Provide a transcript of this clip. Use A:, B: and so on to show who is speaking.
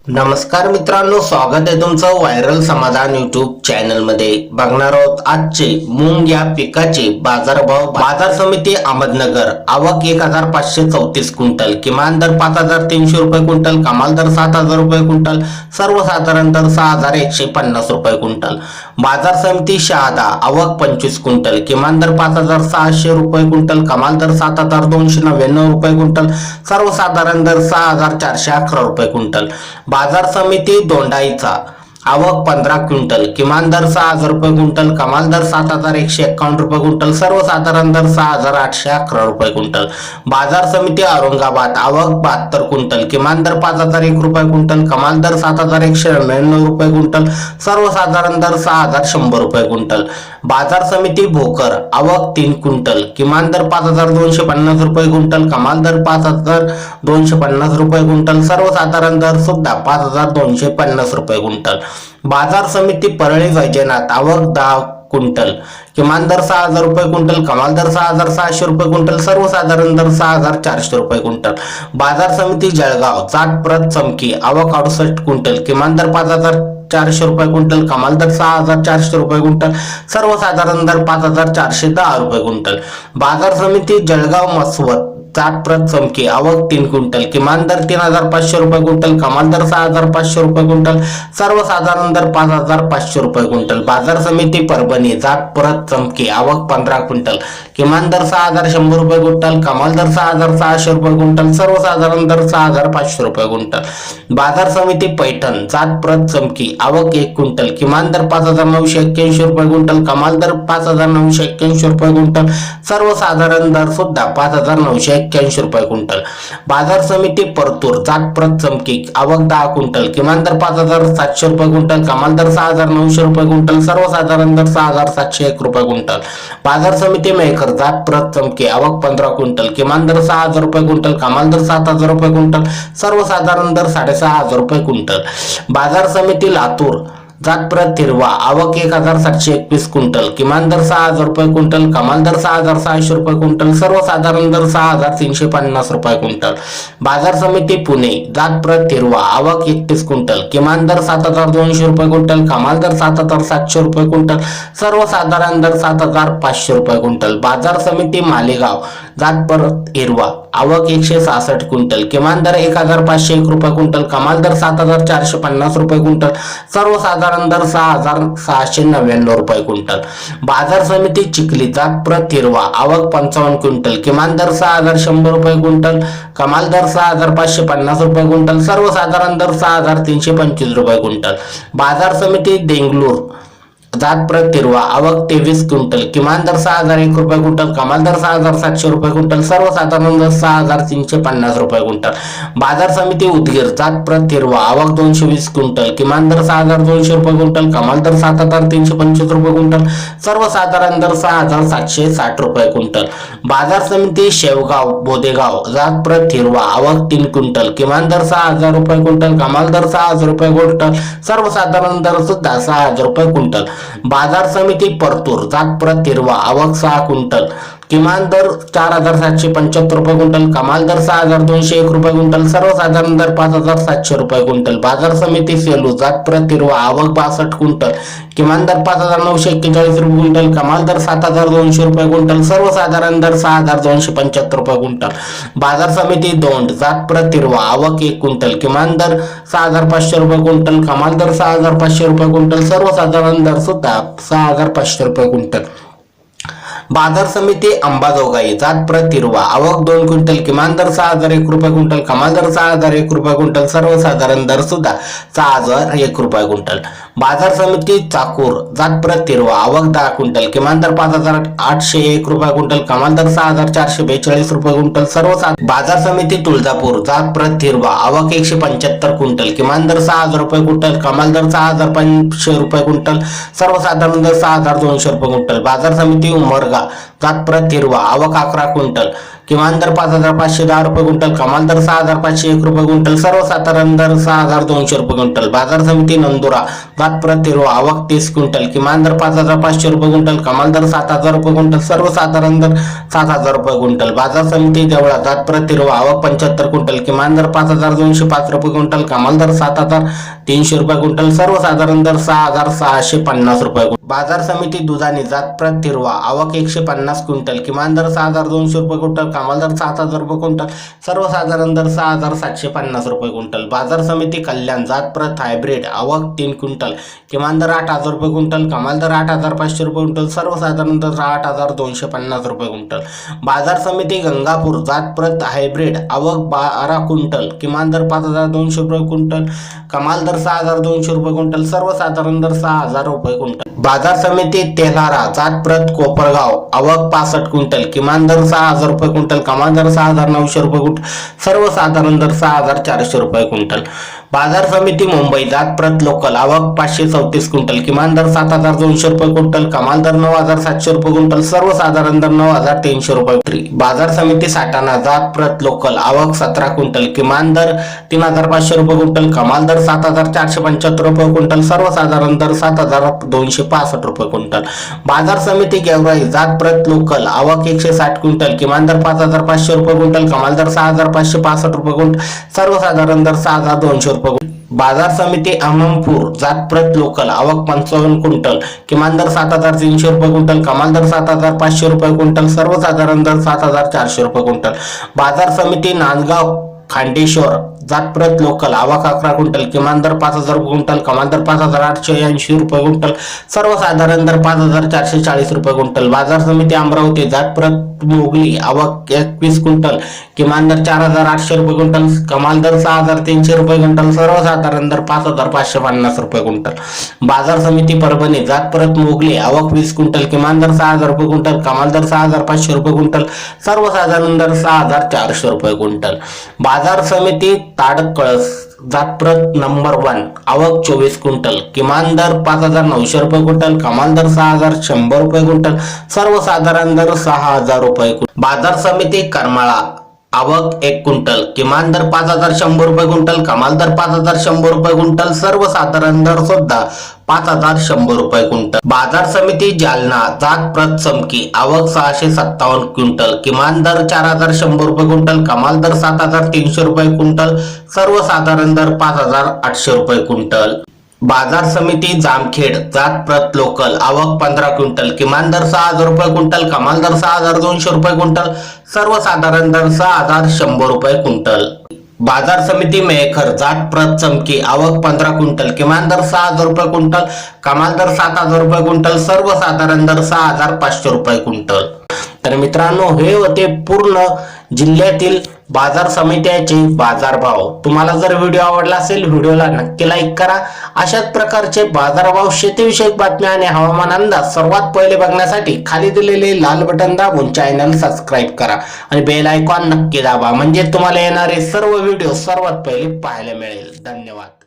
A: नमस्कार मित्रांनो, स्वागत आहे तुमचं व्हायरल समाधान यूट्यूब चॅनल मध्ये. बघणार आहोत आजचे मूग या पिकाचे बाजारभाव. बाजार समिती अहमदनगर. आवक 1534 क्विंटल, किमान दर 5300 रुपये क्विंटल, कमाल दर 7000 रुपये क्विंटल, सर्वसाधारण दर 6150 रुपये क्विंटल. बाजार समिती शहादा. आवक 25 क्विंटल, किमान दर 5600 रुपये क्विंटल, कमाल दर 7299 रुपये क्विंटल, सर्वसाधारण दर 6411 रुपये क्विंटल. बाजार समिती दोंडाईचा. आवक 15 क्विंटल, किमान दर 6000 रुपये क्विंटल, कमाल दर 7151 रुपये क्विंटल, सर्वसाधारण दर 6811 रुपये क्विंटल. बाजार समिती औरंगाबाद. आवक 72 क्विंटल, किमान दर 5001 रुपये क्विंटल, कमाल दर 7199 रुपये क्विंटल, सर्वसाधारण दर 6100 रुपये क्विंटल. बाजार समिती भोकर. आवक 3 क्विंटल, किमान दर 5250 रुपये क्विंटल, कमाल दर 5250 रुपये क्विंटल, सर्वसाधारण दर सुद्धा 5250 रुपये क्विंटल. बाजार समिती परळी वैजनाथ. आवक 10 क्विंटल, किमान दर 6000 रुपये क्विंटल, कमाल दर 6600 रुपये क्विंटल, सर्वसाधारण दर 6400 रुपये क्विंटल. बाजार समिती जळगाव. जात प्रत चमकी. आवक 68 क्विंटल, किमान दर 5400 रुपये क्विंटल, कमाल दर 6400 रुपये क्विंटल, सर्वसाधारण दर 5410 रुपये क्विंटल. बाजार समिती जळगाव मसवत. जात प्रत चमकी. आवक 3 क्विंटल, किमान दर 3500 रुपये क्विंटल, कमाल दर 6500 रुपये क्विंटल, सर्वसाधारण दर 5500 रुपये क्विंटल. बाजार समिती परभणी. जात प्रत चमकी. आवक 15 क्विंटल, किमान दर 6100 रुपये क्विंटल, कमाल दर 6600 रुपये क्विंटल, सर्वसाधारण दर 6500 रुपये क्विंटल. बाजार समिती पैठण. जात प्रत चमकी. आवक 1 क्विंटल, किमान दर 5981 रुपये क्विंटल, कमाल दर 5981 रुपये क्विंटल, सर्वसाधारण दर सुद्धा 5981 रुपये क्विंटल. बाजार समिती परतूर. जात प्रत चमकी. आवक 10 क्विंटल, किमान दर 5700 रुपये क्विंटल, कमाल दर 6900 रुपये क्विंटल, सर्वसाधारण दर 6701 रुपये क्विंटल. बाजार समिती मेहकर. जात प्रत चमकी. आवक 15 क्विंटल, किमान दर 6000 रुपये क्विंटल, कमाल दर 7000 रुपये क्विंटल, सर्वसाधारण दर 6500 रुपये क्विंटल. बाजार समिती लातूर. जात प्रत हिरवा. आवक 1721 क्विंटल, किमान दर 6000 रुपये क्विंटल, कमाल दर 6600 रुपये क्विंटल, सर्वसाधारण दर 6350 रुपये क्विंटल. बाजार समिती पुणे. जात प्रत हिरवा. आवक 31 क्विंटल, किमान दर 7200 रुपये क्विंटल, कमाल दर 7700 रुपये क्विंटल, सर्वसाधारण दर 7500 रुपये क्विंटल. बाजार समिती मालेगाव. जात प्रत हिरवा. आवक 166 क्विंटल, किमान दर 1501 रुपये क्विंटल, कमाल दर 7450 रुपये क्विंटल, सर्वसाधारण दर 6699 रुपये क्विंटल. बाजार समिती चिखली. जात प्रत हिरवा. आवक 55 क्विंटल, किमान दर 6100 रुपये क्विंटल, कमाल दर 6550 रुपये क्विंटल, सर्वसाधारण दर 6325 रुपये क्विंटल. बाजार समिती देंगलूर. जात प्रत हिरवा. आवक 23 क्विंटल, किमान दर 6001 रुपये क्विंटल, कमाल दर 6700 रुपये क्विंटल, सर्वसाधारण दर 6350 रुपये क्विंटल. बाजार समिती उदगीर. जात प्रत हिरवा. आवक 220 क्विंटल, किमान दर 6200 रुपये क्विंटल, कमाल दर 7325 रुपये क्विंटल, सर्वसाधारण दर 6760 रुपये क्विंटल. बाजार समिती शेवगाव बोदेगाव. जात प्रत हिरवा. आवक 3 क्विंटल, किमान दर 6000 रुपये क्विंटल, कमाल दर 6000 रुपये क्विंटल, सर्वसाधारण दर सुद्धा 6000 रुपये क्विंटल. बाजार समिती परतूर. जात प्रत हिरवा. आवक 6 क्विंटल, किमान दर 4775 रुपये क्विंटल, कमाल दर 6201 रुपये क्विंटल, सर्वसाधारण दर 5700 रुपये क्विंटल. बाजार समिती सेलू. जात प्रत हिरवा. आवक 62 क्विंटल, किमान दर 5941 रुपये क्विंटल, कमाल दर 7200 रुपये क्विंटल, सर्वसाधारण दर 6275 रुपये क्विंटल. बाजार समिती दौंड. जात प्रत हिरवा. आवक 1 क्विंटल, किमान दर 6500 रुपये क्विंटल, कमाल दर 6500 रुपये क्विंटल, सर्वसाधारण दर सुद्धा 6500 रुपये क्विंटल. बाजार समिती अंबाजोगाई. जात प्रत हिरवा. आवक 2 क्विंटल, किमान दर 6001 रुपये क्विंटल, कमाल दर 6001 रुपये क्विंटल, सर्वसाधारण दर सुद्धा 6001 रुपये क्विंटल. बाजार समिती चाकूर. जात प्रत हिरवा. आवक 10 क्विंटल, किमान दर 5801 रुपये क्विंटल, कमाल दर 6442 रुपये क्विंटल, सर्वसाधारण. बाजार समिती तुळजापूर. जात प्रत हिरवा. आवक 175 क्विंटल, किमान दर 6000 रुपये क्विंटल, कमाल दर 6500 रुपये क्विंटल, सर्वसाधारण दर 6200 रुपये क्विंटल. बाजार समिती उमरगा. जात प्रत हिरवा. आवक 11 क्विंटल, किमान दर 5,510 रुपये क्विंटल, कमाल दर 6,501 रुपये क्विंटल, सर्वसाधारण दर 6,200 रुपये क्विंटल. बाजार समिती नंदुरा, जात प्रत हिरवा, आवक 30 क्विंटल, किमान दर 5,500 रुपये क्विंटल, कमाल दर 7,000 रुपये क्विंटल, सर्वसाधारण दर 7,000 रुपये क्विंटल. बाजार समिती देवळा, जात प्रत हिरवा, आवक 75 क्विंटल, किमान दर 5,205 रुपये क्विंटल, कमाल दर 7,300 रुपये क्विंटल, सर्वसाधारण दर 6,650 रुपये. बाजार समिती दुधाणी, जात प्रत हिरवा, आवक 150 क्विंटल, किमान दर 6,200 रुपये क्विंटल, कमाल दर 7,000 रुपये क्विंटल, सर्वसाधारण दर 6,750 रुपये क्विंटल. बाजार समिती कल्याण, जात प्रत हायब्रिड, आवक 3 क्विंटल, किमान दर 8,000 रुपये क्विंटल, कमाल दर 8,500 रुपये क्विंटल, सर्वसाधारण दर 8,250 रुपये क्विंटल. बाजार समिती गंगापूर, जात प्रत हायब्रिड, आवक 12 क्विंटल, किमान दर 5,200 रुपये क्विंटल, कमाल दर 6,200 रुपये क्विंटल, सर्वसाधारण दर 6,000 रुपये क्विंटल. बाजार समिती तेल्हारा, जात प्रत कोपरगाव, आवक 65 क्विंटल, किमान दर 6,000 रुपये क्विंटल, कमाल दर 6,900 रुपये क्विंटल, सर्वसाधारण दर 6,400 रुपये क्विंटल. बाजार समिती मुंबई, जात प्रत लोकल, आवक 534 क्विंटल, किमान दर 7,200 रुपये क्विंटल, कमाल दर 9,700 रुपये क्विंटल, सर्वसाधारण दर 9,300 रुपये. बाजार समिती साठाणा, जात प्रत लोकल, आवक 17 क्विंटल, किमान दर 3,500 रुपये क्विंटल, कमाल दर 7,475 रुपये क्विंटल, सर्वसाधारण दर 7,265 रुपये क्विंटल. बाजार समिती गेवराई, जात प्रत लोकल, आवक 160 क्विंटल, किमान दर 5,500 रुपये क्विंटल, कमाल दर 6,565 रुपये क्विंटल, सर्वसाधारण दर 6,200 रुपये. बाजार समिती अहमदपूर, जात प्रत लोकल, आवक 55 क्विंटल, किमान दर 7,300 रुपये क्विंटल, कमाल दर 7,500 रुपये क्विंटल, सर्वसाधारण दर 7,400 रुपये क्विंटल. बाजार समिती नांदगाव खांडेश्वर, जात प्रत लोकल, आवक 11 क्विंटल, किमान दर 5,000 रुपये क्विंटल, कमाल दर 5,880 रुपये क्विंटल, सर्वसाधारण दर 5,440 रुपये क्विंटल. बाजार समिती अमरावती, जात प्रत मोगली, आवक 21 क्विंटल, किमान दर 4,800 रुपये क्विंटल, कमाल दर 6,300 रुपये क्विंटल, सर्वसाधारण दर 5,550 रुपये क्विंटल. बाजार समिती परभणी, जात प्रत मोगली, आवक 20 क्विंटल, किमान दर 6,000 रुपये क्विंटल, कमाल दर 6,500 रुपये क्विंटल, सर्वसाधारण दर 6,400 रुपये क्विंटल. बाजार समिती ताडकळस, जात प्रत नंबर 1, आवक 24 क्विंटल, किमान दर 5,900 रुपये क्विंटल, कमाल दर 6,100 रुपये क्विंटल, सर्वसाधारण दर 6,000 रुपये. बाजार समिती करमाळा, आवक 1 क्विंटल, किमान दर 5,100 रुपये क्विंटल, कमाल दर 5,100 रुपये क्विंटल, सर्वसाधारण दर सुद्धा 5,100 रुपये क्विंटल. बाजार समिती जालना, जात प्रत चमकी, आवक 657 क्विंटल, किमान दर 4,100 रुपये क्विंटल, कमाल दर 7,300 रुपये क्विंटल, सर्वसाधारण दर 5,800 रुपये क्विंटल. बाजार समिती जामखेड, जात प्रत लोकल, आवक 15 क्विंटल, किमान दर 6,000 रुपये क्विंटल, कमाल दर 6,200 रुपये क्विंटल, सर्वसाधारण दर 6,100 रुपये क्विंटल. बाजार समिती मेहकर, जात प्रत चमकी, आवक 15 क्विंटल, किमान दर 6,000 रुपये क्विंटल, कमाल दर 7,000 रुपये क्विंटल, सर्वसाधारण दर 6,500 रुपये क्विंटल. तर मित्रांनो, हे होते पूर्ण जिल्ह्यातील बाजार समित्याचे बाजारभाव. तुम्हाला जर व्हिडिओ आवडला असेल, व्हिडिओला नक्की लाईक करा. अशाच प्रकारचे बाजारभाव, शेतीविषयक बातम्या आणि हवामान अंदाज सर्वात पहिले बघण्यासाठी खाली दिलेले लाल बटन दाबून चॅनल सबस्क्राईब करा आणि बेल आयकॉन नक्की दाबा, म्हणजे तुम्हाला येणारे सर्व व्हिडिओ सर्वात पहिले पाहायला मिळेल. धन्यवाद.